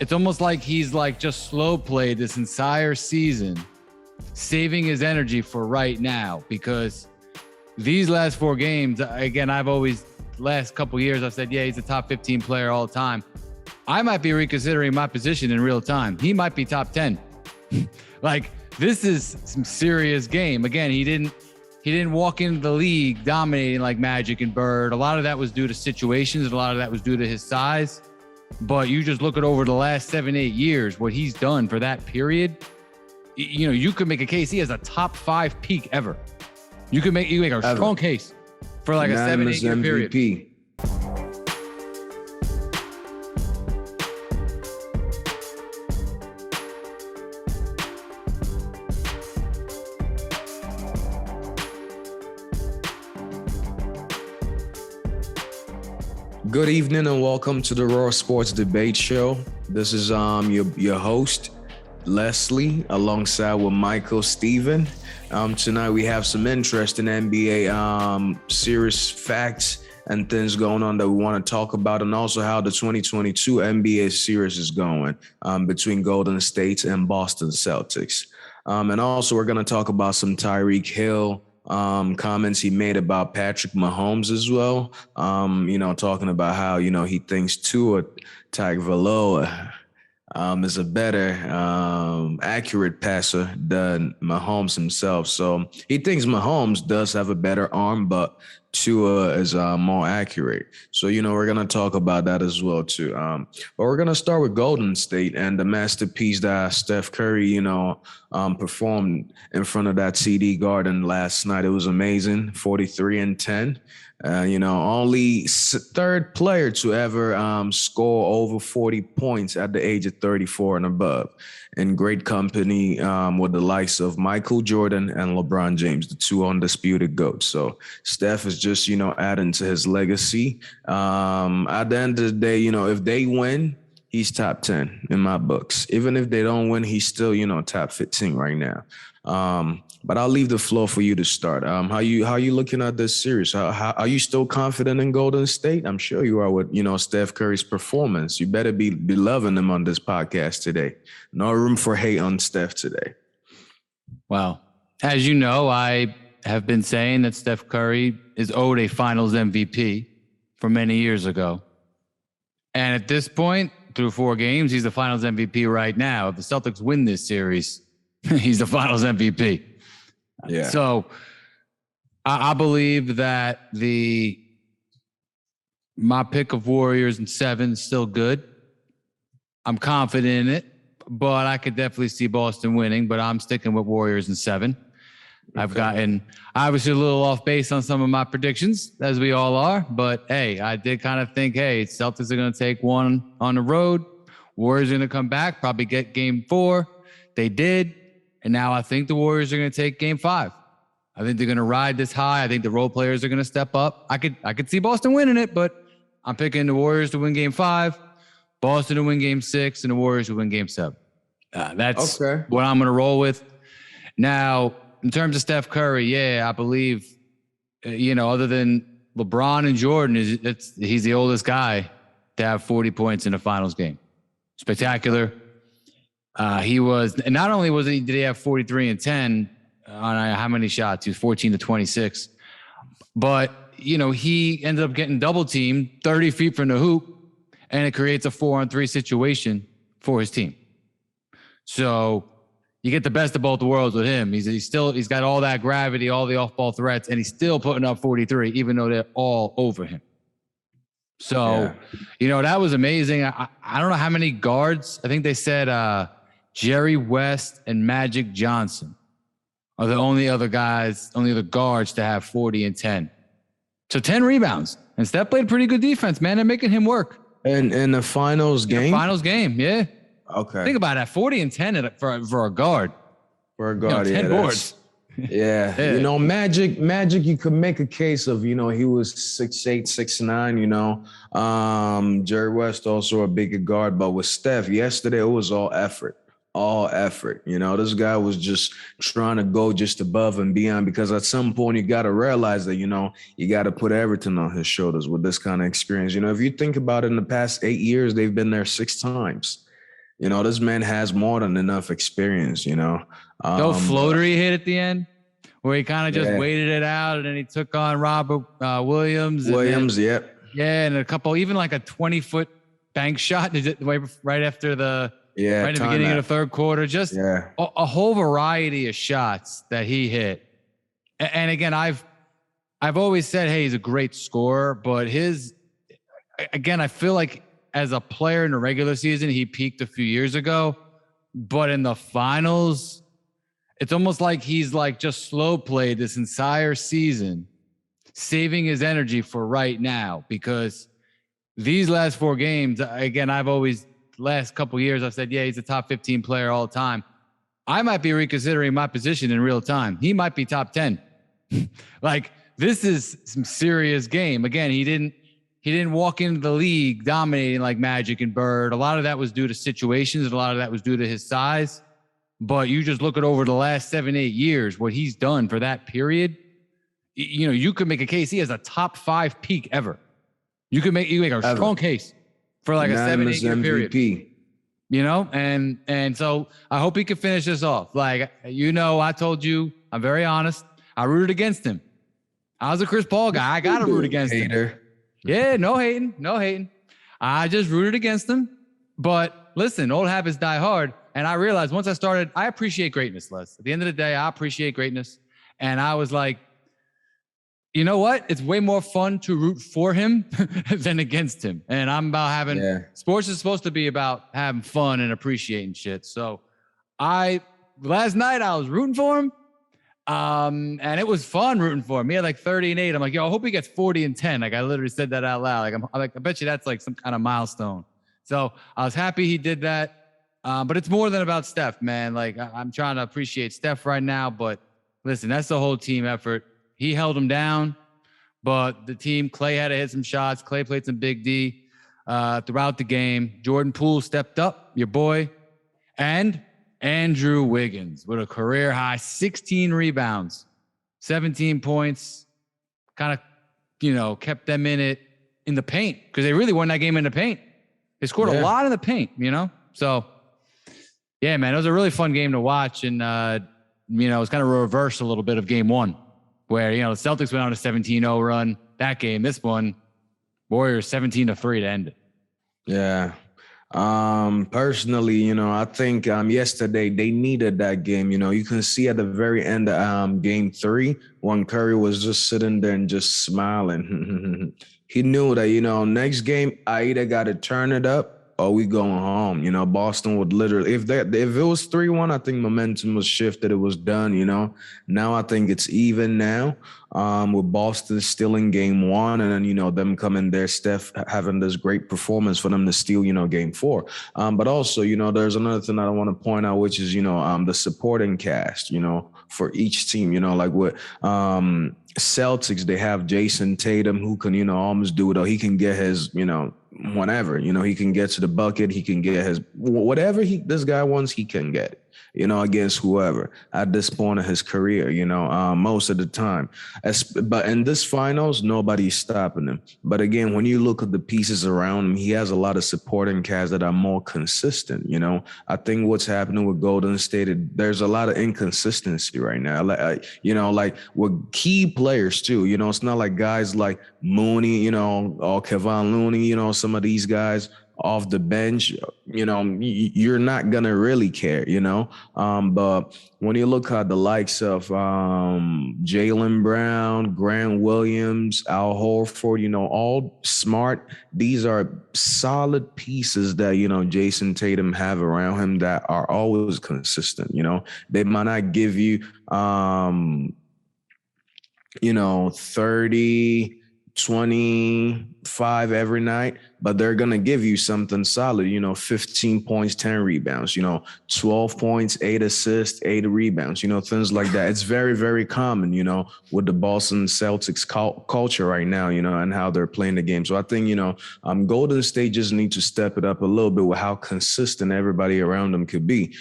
it's almost like he's like just slow played this entire season, saving his energy for right now, because these last 4 games, again, last couple years, I've said, yeah, he's a top 15 player all the time. I might be reconsidering my position in real time. He might be top 10. Like, this is some serious game. Again, he didn't walk into the league dominating like Magic and Bird. A lot of that was due to situations, and a lot of that was due to his size. But you just look at over the last 7-8 years, what he's done for that period. You know, you could make a case he has a top 5 peak ever. You can make a strong case for like a 7-8 year period. Good evening and welcome to the Raw Sports Debate Show. This is your host, Leslie, alongside with Michael, Steven. Tonight we have some interesting NBA series facts and things going on that we want to talk about, and also how the 2022 NBA series is going between Golden State and Boston Celtics. And also we're going to talk about some Tyreek Hill comments he made about Patrick Mahomes as well. Talking about how, he thinks Tua Tagovailoa is a better accurate passer than Mahomes himself. So he thinks Mahomes does have a better arm, but Tua is more accurate. So, we're going to talk about that as well, too. But we're going to start with Golden State and the masterpiece that Steph Curry, performed in front of that TD Garden last night. It was amazing, 43-10. Only third player to ever score over 40 points at the age of 34 and above. In great company with the likes of Michael Jordan and LeBron James, the 2 undisputed GOATs. So Steph is just, adding to his legacy. At the end of the day, if they win, he's top 10 in my books. Even if they don't win, he's still, top 15 right now. But I'll leave the floor for you to start. How you looking at this series? How are you still confident in Golden State? I'm sure you are with, Steph Curry's performance. You better be loving him on this podcast today. No room for hate on Steph today. Well, as you know, I have been saying that Steph Curry is owed a Finals MVP from many years ago. And at this point, through 4 games, he's the Finals MVP right now. If the Celtics win this series, he's the Finals MVP. Yeah. So I believe that my pick of Warriors in 7 is still good. I'm confident in it, but I could definitely see Boston winning, but I'm sticking with Warriors in 7. Okay. I've gotten obviously a little off base on some of my predictions, as we all are, but hey, I did kind of think, hey, Celtics are going to take 1 on the road. Warriors are going to come back, probably get game 4. They did. And now I think the Warriors are going to take game 5. I think they're going to ride this high. I think the role players are going to step up. I could see Boston winning it, but I'm picking the Warriors to win game 5, Boston to win game 6, and the Warriors to win game 7. That's okay. What I'm going to roll with. Now, in terms of Steph Curry, yeah, I believe, other than LeBron and Jordan, he's the oldest guy to have 40 points in a finals game. Spectacular. He was, and not only did he have 43-10 on how many shots? He was 14-26, but he ended up getting double teamed 30 feet from the hoop, and it creates a 4-on-3 situation for his team. So you get the best of both worlds with him. He's got all that gravity, all the off-ball threats, and he's still putting up 43, even though they're all over him. So, that was amazing. I don't know how many guards. I think they said Jerry West and Magic Johnson are the only other guards to have 40 and 10. So 10 rebounds. And Steph played pretty good defense, man. They're making him work. And in the finals game? Finals game, yeah. Okay. Think about that, 40 and 10 for a guard. For a guard, 10 boards. Yeah. Magic, you could make a case of, he was 6'8", 6'9", Jerry West also a bigger guard, but with Steph, yesterday it was all effort. This guy was just trying to go just above and beyond, because at some point you got to realize that, you got to put everything on his shoulders with this kind of experience. If you think about it, in the past 8 years, they've been there 6 times. This man has more than enough experience, No floater he hit at the end where he kind of just Yeah. waited it out and then he took on Robert Williams. Williams, yep. Yeah, and a couple, even like a 20-foot bank shot right after right in the beginning of the third quarter. Just a whole variety of shots that he hit. And again, I've always said, hey, he's a great scorer, but I feel like as a player in the regular season, he peaked a few years ago, but in the finals, it's almost like he's like just slow played this entire season, saving his energy for right now, because these last 4 games, again, last couple of years, I've said, yeah, he's a top 15 player all the time. I might be reconsidering my position in real time. He might be top 10. Like, this is some serious game. Again, he didn't walk into the league dominating like Magic and Bird. A lot of that was due to situations, and a lot of that was due to his size. But you just look at over the last 7-8 years, what he's done for that period. You could make a case he has a top 5 peak ever. You can make a strong case for like a 7-8 year period. And so I hope he can finish this off. Like, I told you, I'm very honest. I rooted against him. I was a Chris Paul guy. I got to root against him. Yeah, no hating. I just rooted against him. But listen, old habits die hard. And I realized once I appreciate greatness, Les. At the end of the day, I appreciate greatness. And I was like, you know what? It's way more fun to root for him than against him. And I'm about sports is supposed to be about having fun and appreciating shit. So last night I was rooting for him. And it was fun rooting for him. He had like 30-8. I'm like, yo, I hope he gets 40-10. Like, I literally said that out loud. Like, I'm like, I bet you that's like some kind of milestone. So I was happy he did that. But it's more than about Steph, man. Like, I'm trying to appreciate Steph right now. But listen, that's the whole team effort. He held him down, but the team, Clay had to hit some shots. Clay played some big D throughout the game. Jordan Poole stepped up, your boy. And Andrew Wiggins with a career high 16 rebounds, 17 points, kind of, kept them in the paint, because they really won that game in the paint. They scored a lot in the paint, So, yeah, man, it was a really fun game to watch. And, it was kind of a reverse a little bit of game 1, where, the Celtics went on a 17-0 run that game. This one, Warriors 17-3 to end it. Yeah. Personally, I think yesterday they needed that game. You can see at the very end of game 3 when Curry was just sitting there and just smiling. He knew that, next game I either got to turn it up or we going home. Boston would literally, if it was 3-1, I think momentum was shifted. It was done. Now I think it's even now. With Boston still in game 1, and then, them coming there, Steph having this great performance for them to steal, game 4. But also, there's another thing that I want to point out, which is, the supporting cast, for each team, like with Celtics, they have Jason Tatum, who can, almost do it, or he can get his, whenever, he can get to the bucket, he can get his, whatever this guy wants, he can get it. Against whoever at this point of his career, most of the time. But in this finals, nobody's stopping him. But again, when you look at the pieces around him, he has a lot of supporting cast that are more consistent. I think what's happening with Golden State, there's a lot of inconsistency right now. Like with key players too. It's not like guys like Mooney, or Kevon Looney, some of these guys off the bench, you're not gonna really care, but when you look at the likes of Jaylen Brown, Grant Williams, Al Horford, all smart, these are solid pieces that, Jason Tatum have around him that are always consistent. They might not give you 30, 25 every night, but they're going to give you something solid, 15 points, 10 rebounds, 12 points, 8 assists, 8 rebounds, things like that. It's very, very common, with the Boston Celtics culture right now, and how they're playing the game. So I think, Golden State just need to step it up a little bit with how consistent everybody around them could be.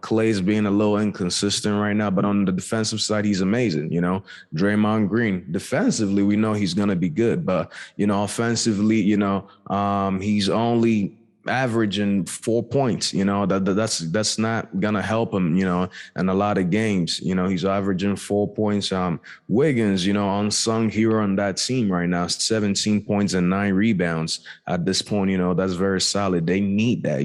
Clay's being a little inconsistent right now, but on the defensive side, he's amazing. Draymond Green, defensively, we know he's going to be good, but, offensively, he's only averaging 4 points. That's not gonna help him, in a lot of games. He's averaging 4 points. Wiggins, unsung hero on that team right now, 17 points and 9 rebounds at this point. That's very solid. They need that,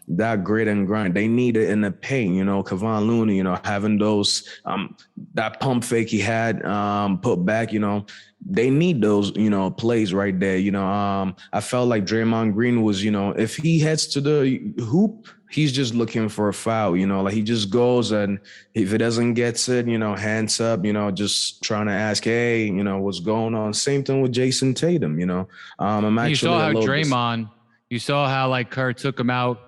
that grit and grind. They need it in the paint. Kevon Looney, having those that pump fake he had put back, they need those, plays right there. I felt like Draymond Green was, if he heads to the hoop, he's just looking for a foul, like he just goes, and if it doesn't get it, hands up, just trying to ask, hey, what's going on? Same thing with Jason Tatum, I'm actually you saw how Draymond, you saw how like Kerr took him out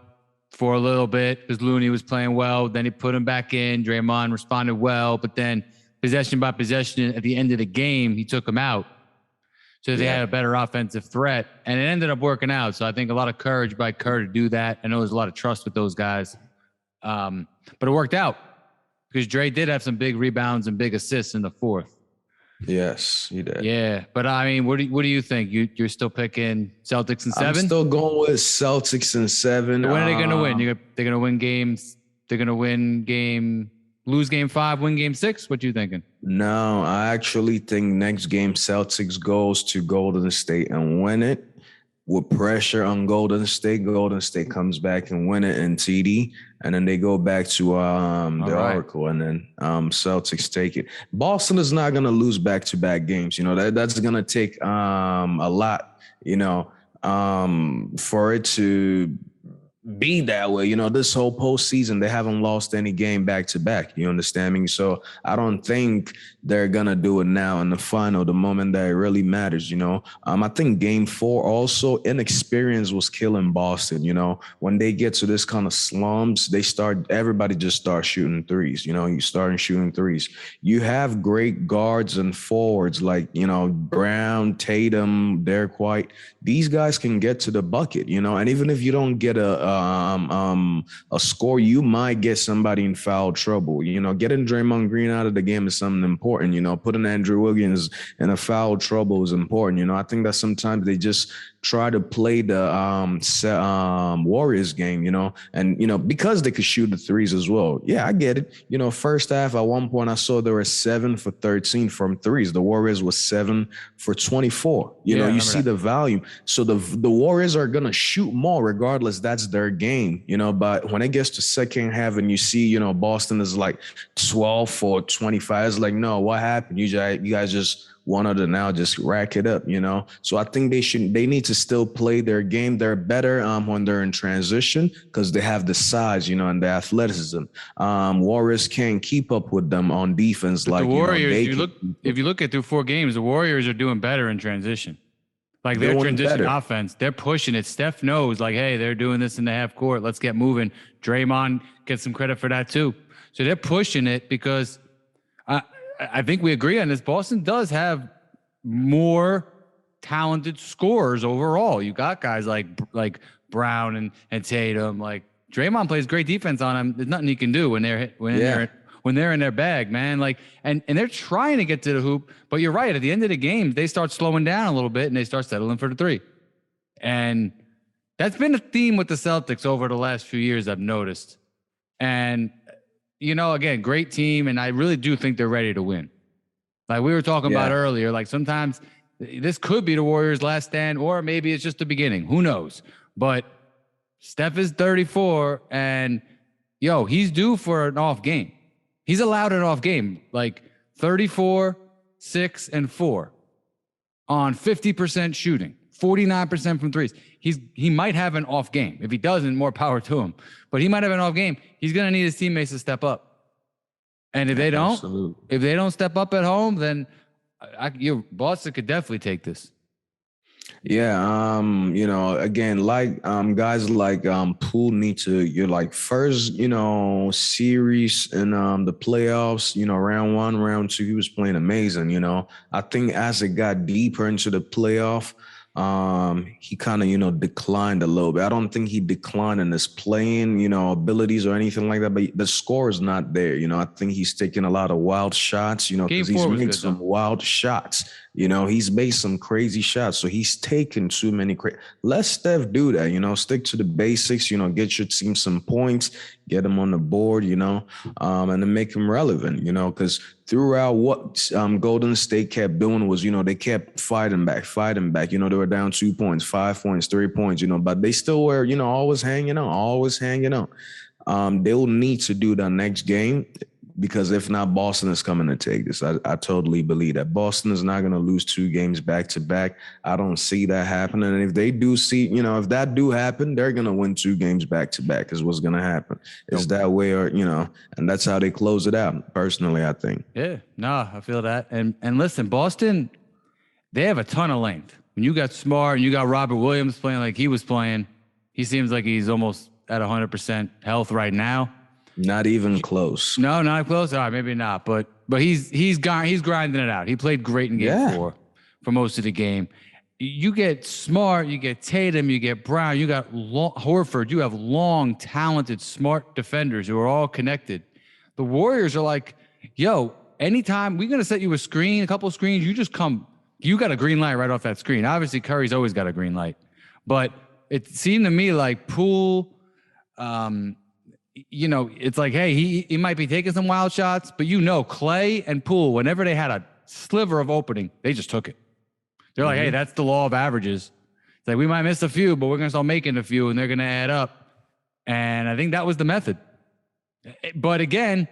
for a little bit because Looney was playing well. Then he put him back in. Draymond responded well, but then possession by possession at the end of the game, he took him out. So they had a better offensive threat, and it ended up working out. So I think a lot of courage by Kerr to do that. I know there's a lot of trust with those guys, but it worked out because Dre did have some big rebounds and big assists in the fourth. Yes, he did. Yeah, but I mean, what do you think? You're still picking Celtics in 7? I'm still going with Celtics in 7. So when are they going to win? They're going to win games. They're going to lose game 5, win game 6. What you thinking? No, I actually think next game Celtics goes to Golden State and win it with pressure on Golden State. Golden State comes back and win it in TD, and then they go back to the Oracle, and then Celtics take it. Boston is not going to lose back-to-back games. That's going to take a lot, for it to be that way. This whole postseason, they haven't lost any game back to back. You understand me? So I don't think they're gonna do it now in the final, the moment that it really matters. I think game 4 also, inexperience was killing Boston. When they get to this kind of slumps, everybody just starts shooting threes. You start shooting threes. You have great guards and forwards like, Brown, Tatum, Derek White. These guys can get to the bucket, and even if you don't get a score, you might get somebody in foul trouble. Getting Draymond Green out of the game is something important. Putting Andrew Wiggins in a foul trouble is important. I think that sometimes they just try to play the Warriors game, and because they could shoot the threes as well. Yeah, I get it. First half, at one point I saw there were 7 for 13 from threes. The Warriors was 7 for 24. You see the volume. So the Warriors are gonna shoot more regardless. That's their game, But when it gets to second half and you see, Boston is like 12 for 25, it's like, no, what happened? You guys just wanted to now just rack it up, So I think they need to still play their game. They're better when they're in transition because they have the size, and the athleticism. Warriors can't keep up with them on defense. But like the Warriors, if you look at through 4 games, the Warriors are doing better in transition. Like their transition offense, they're pushing it. Steph knows, like, hey, they're doing this in the half court. Let's get moving. Draymond gets some credit for that too. So they're pushing it because I think we agree on this. Boston does have more talented scorers overall. You got guys like Brown and Tatum. Like Draymond plays great defense on him. There's nothing he can do when they're in their bag, man. Like and they're trying to get to the hoop, but you're right. At the end of the game, they start slowing down a little bit and they start settling for the 3. And that's been a theme with the Celtics over the last few years, I've noticed. And again, great team, and I really do think they're ready to win. Like we were talking about earlier, like sometimes this could be the Warriors' last stand, or maybe it's just the beginning. Who knows? But Steph is 34, and he's due for an off game. He's allowed an off game, like 34, 6, and 4 on 50% shooting, 49% from threes. He might have an off game. If he doesn't, more power to him. But he might have an off game. He's going to need his teammates to step up. And if they don't step up at home, then Boston could definitely take this. Yeah, again, like guys like Poole need to first, series in the playoffs, round 1, round 2, he was playing amazing, I think as it got deeper into the playoff, he kind of, declined a little bit. I don't think he declined in his playing, abilities or anything like that, but the score is not there. I think he's taking a lot of wild shots, Game because he's 4 was made good, some though. wild shots. He's made some crazy shots. So he's taken too many let Steph do that, stick to the basics, get your team some points, get them on the board, and then make them relevant, because throughout what Golden State kept doing was, they kept fighting back. They were down 2 points, 5 points, 3 points, but they still were, always hanging on. They'll need to do the next game, because if not, Boston is coming to take this. I totally believe that Boston is not going to lose 2 games back to back. I don't see that happening. And if they do if that do happen, they're going to win 2 games back to back is what's going to happen. Is that way, or, and that's how they close it out. Personally, I think. Yeah, no, I feel that. And listen, Boston, they have a ton of length. When you got Smart and you got Robert Williams playing like he was playing, he seems like he's almost at 100% health right now. Not even close. No, not close. All right, maybe not. But he's grinding it out. He played great in game 4 for most of the game. You get Smart, you get Tatum, you get Brown, you got Horford. You have long, talented, smart defenders who are all connected. The Warriors are like, yo, anytime we're gonna set you a couple of screens, you just come. You got a green light right off that screen. Obviously, Curry's always got a green light, but it seemed to me like Poole. It's like, hey, he might be taking some wild shots, but Clay and Poole, whenever they had a sliver of opening, they just took it. They're like, hey, that's the law of averages. It's like, we might miss a few, but we're going to start making a few, and they're going to add up. And I think that was the method. But again,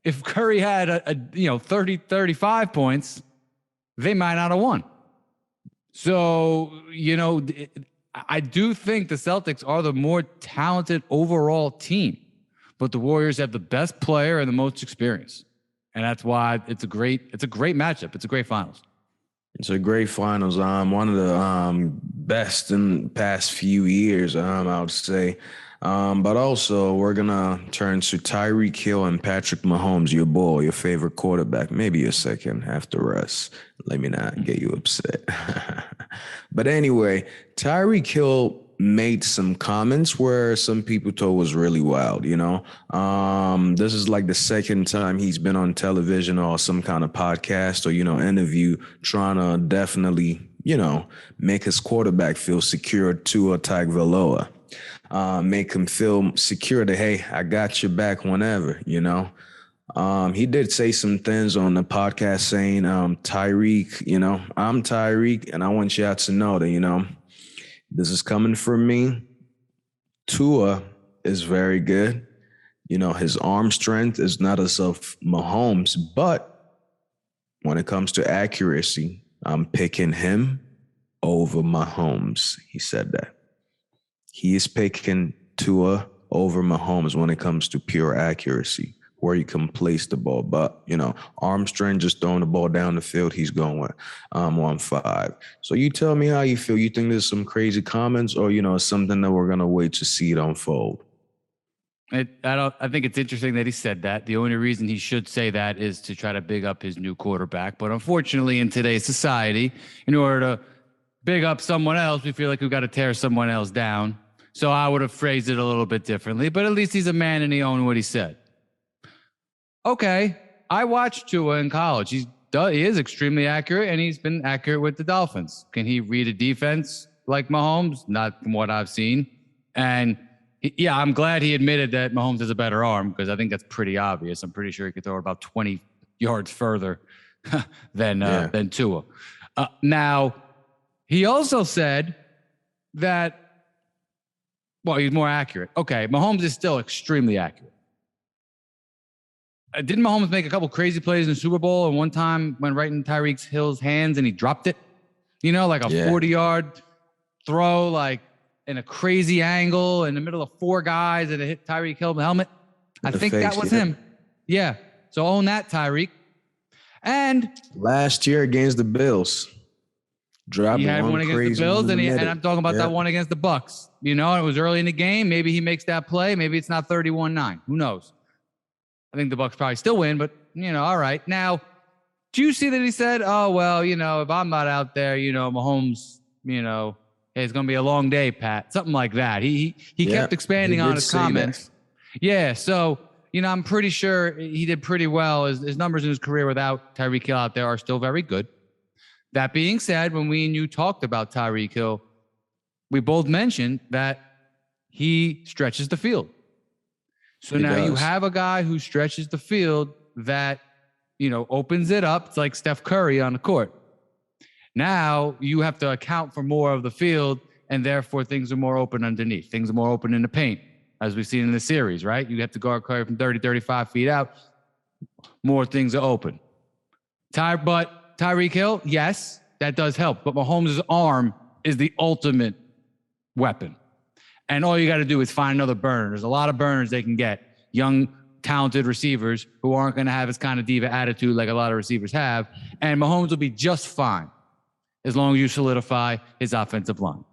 if Curry had a 30, 35 points, they might not have won. So, I do think the Celtics are the more talented overall team, but the Warriors have the best player and the most experience. And that's why it's a great matchup. It's a great finals. It's a great finals. One of the best in the past few years, I would say. But also, we're going to turn to Tyreek Hill and Patrick Mahomes, your boy, your favorite quarterback. Maybe a second after us. Let me not get you upset. But anyway, Tyreek Hill made some comments where some people thought was really wild, This is like the second time he's been on television or some kind of podcast or, interview trying to definitely, make his quarterback feel secure to attack Tagovailoa. Make him feel secure that, hey, I got your back whenever, He did say some things on the podcast saying, Tyreek, I'm Tyreek, and I want y'all to know that, this is coming from me. Tua is very good. His arm strength is not as of Mahomes, but when it comes to accuracy, I'm picking him over Mahomes. He said that. He is picking Tua over Mahomes when it comes to pure accuracy, where he can place the ball. But, arm strength, just throwing the ball down the field, he's going 1-5. So you tell me how you feel. You think there's some crazy comments or, something that we're going to wait to see it unfold? I think it's interesting that he said that. The only reason he should say that is to try to big up his new quarterback. But unfortunately, in today's society, in order to big up someone else, we feel like we've got to tear someone else down. So I would have phrased it a little bit differently, but at least he's a man and he owned what he said. Okay, I watched Tua in college. He is extremely accurate, and he's been accurate with the Dolphins. Can he read a defense like Mahomes? Not from what I've seen. And I'm glad he admitted that Mahomes has a better arm, because I think that's pretty obvious. I'm pretty sure he could throw it about 20 yards further than Tua. Now, he also said that, he's more accurate. Okay, Mahomes is still extremely accurate. Didn't Mahomes make a couple crazy plays in the Super Bowl, and one time went right in Tyreek Hill's hands and he dropped it? Like a 40-yard throw, like in a crazy angle in the middle of 4 guys, and it hit Tyreek Hill's helmet. I think that was him. Yeah. So own that, Tyreek. And last year against the Bills, he had one against the Bills, and I'm talking about that one against the Bucks. It was early in the game. Maybe he makes that play. Maybe it's not 31-9. Who knows? I think the Bucks probably still win, but, all right. Now, do you see that he said, oh, well, if I'm not out there, Mahomes you know, hey, it's going to be a long day, Pat. Something like that. He kept expanding on his comments. Yeah. So, you know, I'm pretty sure he did pretty well. His numbers in his career without Tyreek Hill out there are still very good. That being said, when we and you talked about Tyreek Hill, we both mentioned that he stretches the field. So now you have a guy who stretches the field that, you know, opens it up. It's like Steph Curry on the court. Now you have to account for more of the field, and therefore things are more open underneath. Things are more open in the paint, as we've seen in the series, right? You have to guard Curry from 30, 35 feet out. More things are open. But Tyreek Hill, yes, that does help. But Mahomes' arm is the ultimate weapon. And all you got to do is find another burner. There's a lot of burners they can get. Young, talented receivers who aren't going to have this kind of diva attitude like a lot of receivers have. And Mahomes will be just fine as long as you solidify his offensive line.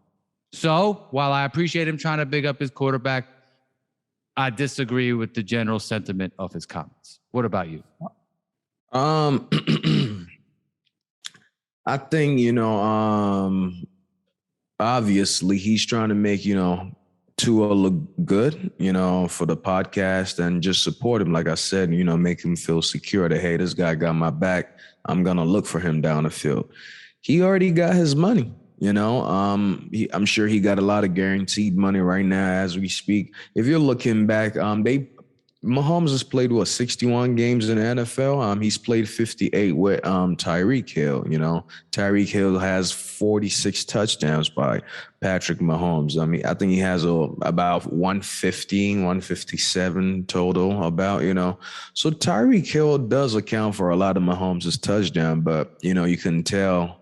So while I appreciate him trying to big up his quarterback, I disagree with the general sentiment of his comments. What about you? I think, you know, obviously he's trying to make, you know, Tua look good, you know, for the podcast and just support him. Like I said, you know, make him feel secure that, hey, this guy got my back. I'm going to look for him down the field. He already got his money, you know. I'm sure he got a lot of guaranteed money right now as we speak. If you're looking back, Mahomes has played 61 games in the NFL. He's played 58 with Tyreek Hill. You know, Tyreek Hill has 46 touchdowns by Patrick Mahomes. I mean, I think he has about 115, 157 total. About, you know, so Tyreek Hill does account for a lot of Mahomes' touchdown, but you know, you can tell.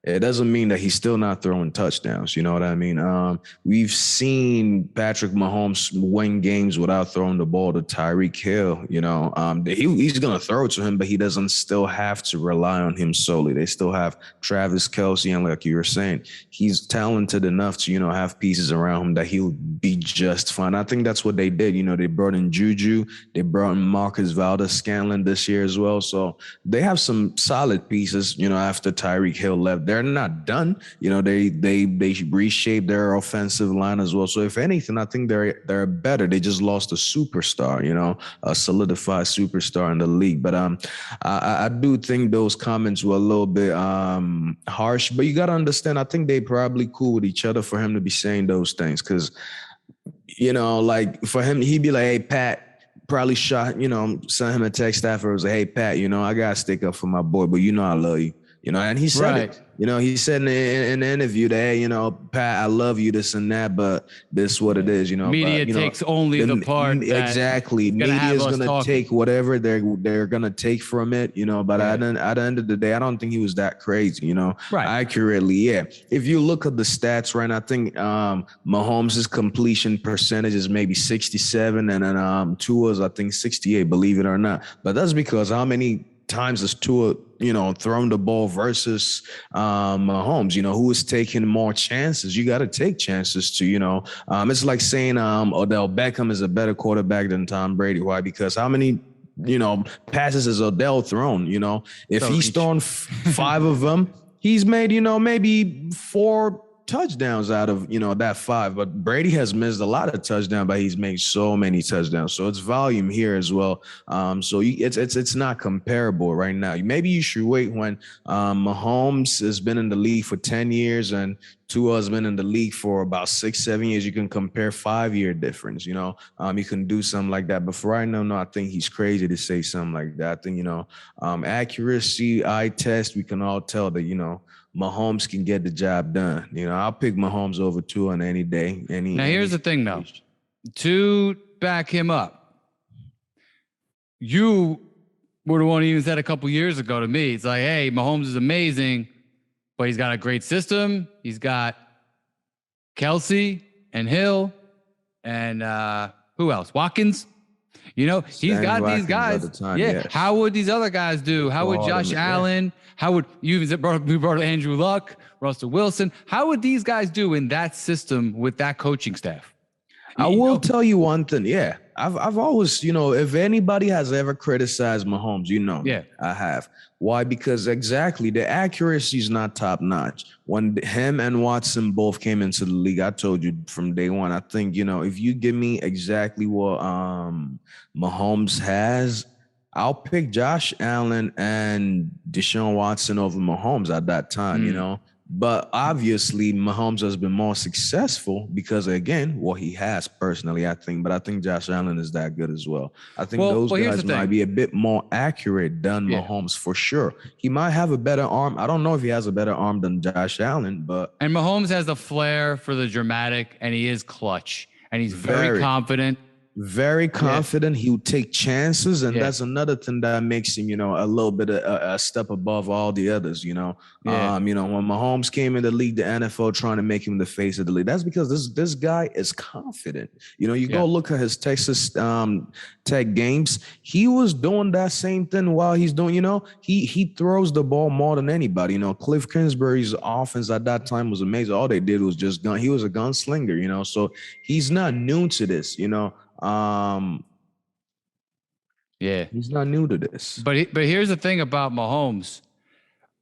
It doesn't mean that he's still not throwing touchdowns. You know what I mean? We've seen Patrick Mahomes win games without throwing the ball to Tyreek Hill. You know, he's going to throw it to him, but he doesn't still have to rely on him solely. They still have Travis Kelce, and like you were saying, he's talented enough to, you know, have pieces around him that he'll be just fine. I think that's what they did. You know, they brought in Juju, they brought in Marcus Valdes-Scantling this year as well. So they have some solid pieces, you know, after Tyreek Hill left. They're not done. You know, they reshaped their offensive line as well. So if anything, I think they're better. They just lost a superstar, you know, a solidified superstar in the league. But I do think those comments were a little bit harsh. But you got to understand, I think they probably cool with each other for him to be saying those things. Because, you know, like for him, he'd be like, hey, Pat, probably shot, you know, sent him a text afterwards, like, hey, Pat, you know, I got to stick up for my boy, but you know I love you. You know, and he said it. You know, he said in the interview that, hey, you know, Pat, I love you, this and that, but this is what it is, you know. Media but, takes only the part exactly. Media is going to take whatever they're going to take from it, you know. But at the end of the day, I don't think he was that crazy, you know. Accurately, yeah. If you look at the stats, right, I think Mahomes' completion percentage is maybe 67, and then Tua's, I think, 68, believe it or not. But that's because how many times has Tua, you know, thrown the ball versus Mahomes? You know, who is taking more chances? You got to take chances to, you know, it's like saying Odell Beckham is a better quarterback than Tom Brady. Why? Because how many, you know, passes has Odell thrown? You know, if he's thrown 5 of them, he's made, you know, maybe 4 touchdowns out of, you know, that 5. But Brady has missed a lot of touchdowns, but he's made so many touchdowns. So it's volume here as well. So it's not comparable right now. Maybe you should wait when Mahomes has been in the league for 10 years and Tua has been in the league for about 6-7 years. You can compare 5-year difference, you know. You can do something like that. But for right now, no, I think he's crazy to say something like that. I think, you know, accuracy, eye test, we can all tell that, you know, Mahomes can get the job done. You know, I'll pick Mahomes over Tua on any day. Now, here's the thing, though. To back him up, you were the one who even said a couple years ago to me, it's like, hey, Mahomes is amazing, but he's got a great system. He's got Kelce and Hill and who else? Watkins. You know, he's got these guys. Yes. How would these other guys do? How would Josh Allen? How would you even brought Andrew Luck, Russell Wilson? How would these guys do in that system with that coaching staff? I will tell you one thing. Yeah, I've always, if anybody has ever criticized Mahomes, Yeah. I have. Why? Because exactly the accuracy is not top notch. When him and Watson both came into the league, I told you from day one. I think if you give me exactly what Mahomes has, I'll pick Josh Allen and Deshaun Watson over Mahomes at that time. But obviously, Mahomes has been more successful because, again, what he has personally, I think. But I think Josh Allen is that good as well. I think those here's guys the might thing. be a bit more accurate than Mahomes for sure. He might have a better arm. I don't know if he has a better arm than Josh Allen, but. And Mahomes has a flair for the dramatic, and he is clutch, and he's very confident. Very confident. He would take chances, and that's another thing that makes him, a little bit a step above all the others. When Mahomes came in the league, the NFL trying to make him the face of the league. That's because this guy is confident. You go look at his Texas Tech games. He was doing that same thing while he's doing. He throws the ball more than anybody. Cliff Kingsbury's offense at that time was amazing. All they did was just gun. He was a gunslinger. So he's not new to this. He's not new to this. But here's the thing about Mahomes.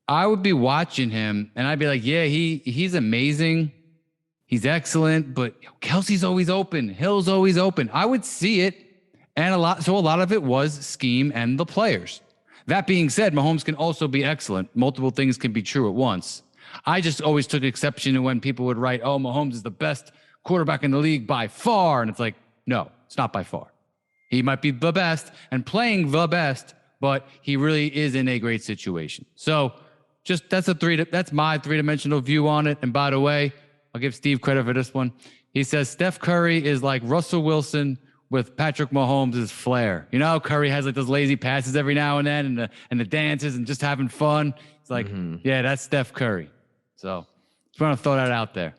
I would be watching him and I'd be like, yeah, he's amazing. He's excellent, but Kelsey's always open. Hill's always open. I would see it. And a lot of it was scheme and the players. That being said, Mahomes can also be excellent. Multiple things can be true at once. I just always took exception to when people would write, oh, Mahomes is the best quarterback in the league by far. And it's like, no, it's not by far. He might be the best and playing the best, but he really is in a great situation. So that's my three-dimensional view on it. And by the way, I'll give Steve credit for this one. He says Steph Curry is like Russell Wilson with Patrick Mahomes' flair. Curry has like those lazy passes every now and then and the dances and just having fun. It's like, yeah, that's Steph Curry. So just want to throw that out there.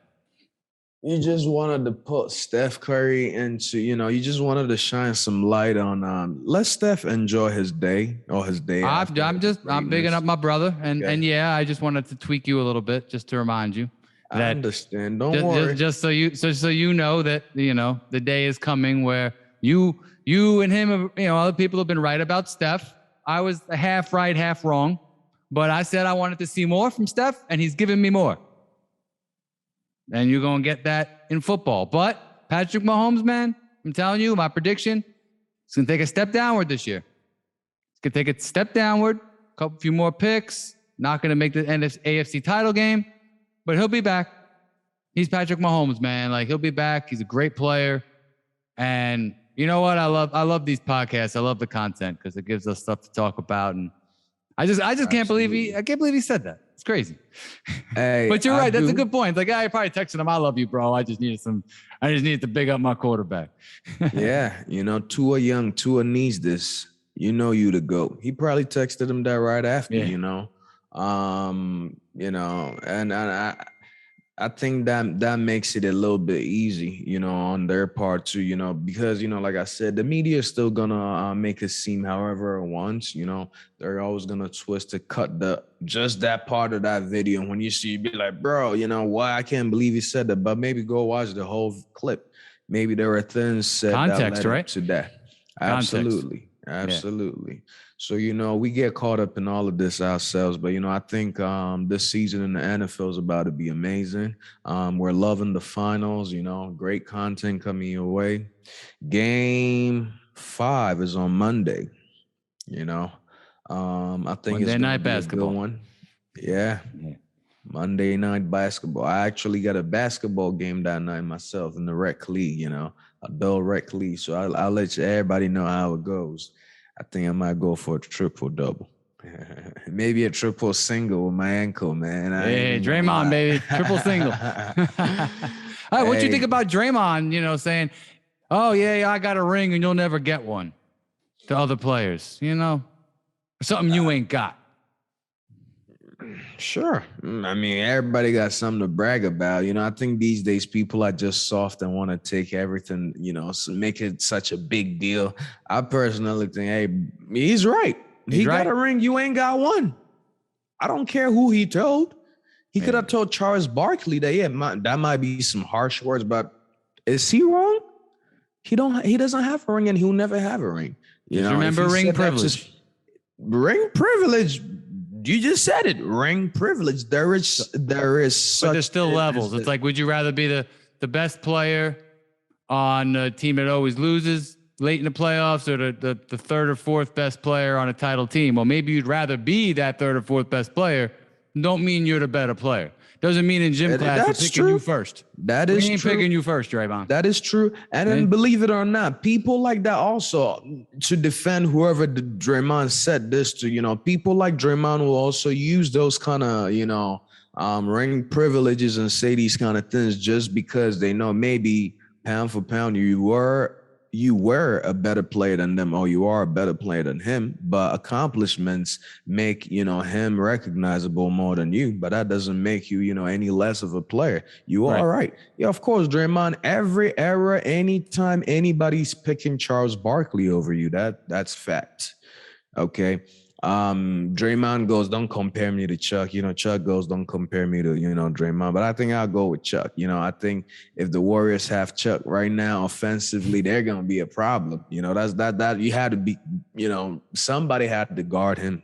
You just wanted to put Steph Curry into, you just wanted to shine some light on let Steph enjoy his day or his day. I'm bigging up my brother. And I just wanted to tweak you a little bit just to remind you. I understand. Don't worry. Just so you know that, the day is coming where you and him, other people have been right about Steph. I was half right, half wrong. But I said I wanted to see more from Steph, and he's giving me more. And you're going to get that in football. But Patrick Mahomes, man, I'm telling you, my prediction, it's going to take a step downward this year. It's going to take a step downward, a few more picks, not going to make the AFC title game, but he'll be back. He's Patrick Mahomes, man. Like, he'll be back. He's a great player. And you know what? I love these podcasts. I love the content because it gives us stuff to talk about. And I just can't believe he said that. It's crazy. Hey, but you're right. That's a good point. Like, I probably texted him, I love you, bro. I just needed to big up my quarterback. Yeah. Tua needs this. You the GOAT. He probably texted him that right after, and I think that makes it a little bit easy, on their part too, because, like I said, the media is still gonna make it seem however it wants, they're always gonna twist to cut just that part of that video. And when you see, you be like, bro, why? I can't believe he said that, but maybe go watch the whole clip. Maybe there are things said context, that led right? up to that. Absolutely. Absolutely. So, we get caught up in all of this ourselves, but, I think this season in the NFL is about to be amazing. We're loving the finals, great content coming your way. Game 5 is on Monday, I think Monday it's night be basketball. A good one. Yeah. Monday night basketball. I actually got a basketball game that night myself in the rec league, adult rec league. So I'll let everybody know how it goes. I think I might go for a triple-double. Maybe a triple single with my ankle, man. Hey, Draymond, baby. Triple single. All right, what you think about Draymond, saying, oh, yeah, I got a ring and you'll never get one to other players, something you ain't got. Sure. I mean, everybody got something to brag about. I think these days people are just soft and want to take everything, make it such a big deal. I personally think, hey, he's right. He got a ring. You ain't got one. I don't care who he told. He could have told Charles Barkley that, that might be some harsh words, but is he wrong? He doesn't have a ring, and he'll never have a ring. Just remember ring privilege. Ring privilege. You just said it. Ring privilege. There is such. But there's still levels. It's like, would you rather be the best player on a team that always loses late in the playoffs, or the third or fourth best player on a title team? Well, maybe you'd rather be that third or fourth best player. Don't mean you're the better player. Doesn't mean in gym class we're picking you first. That is true. We ain't picking you first, Draymond. That is true. And then believe it or not, people like that also, to defend whoever Draymond said this to, people like Draymond will also use those kind of, ring privileges and say these kind of things just because they know maybe pound for pound you were a better player than them, or you are a better player than him, but accomplishments make, him recognizable more than you, but that doesn't make you, any less of a player. You are right. Yeah, of course, Draymond, every era, anytime anybody's picking Charles Barkley over you, that's fact. Okay. Draymond goes, don't compare me to Chuck. Chuck goes, don't compare me to, Draymond. But I think I'll go with Chuck. I think if the Warriors have Chuck right now offensively, they're gonna be a problem. That's that you had to be, somebody had to guard him.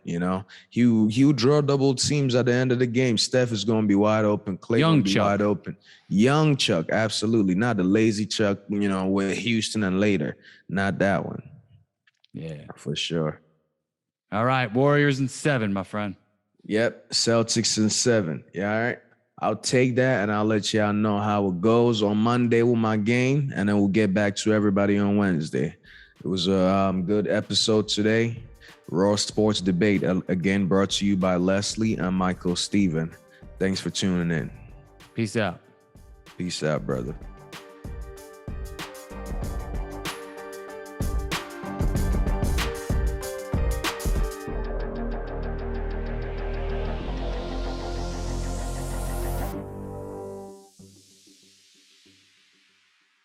He'll draw double teams at the end of the game. Steph is gonna be wide open. Clay gonna be wide open. Young Chuck, absolutely. Not the lazy Chuck, with Houston and later. Not that one. Yeah. For sure. All right, Warriors in 7, my friend. Yep, Celtics in 7. Yeah, all right. I'll take that, and I'll let y'all know how it goes on Monday with my game, and then we'll get back to everybody on Wednesday. It was a good episode today. Raw Sports Debate, again, brought to you by Leslie and Michael Steven. Thanks for tuning in. Peace out. Peace out, brother.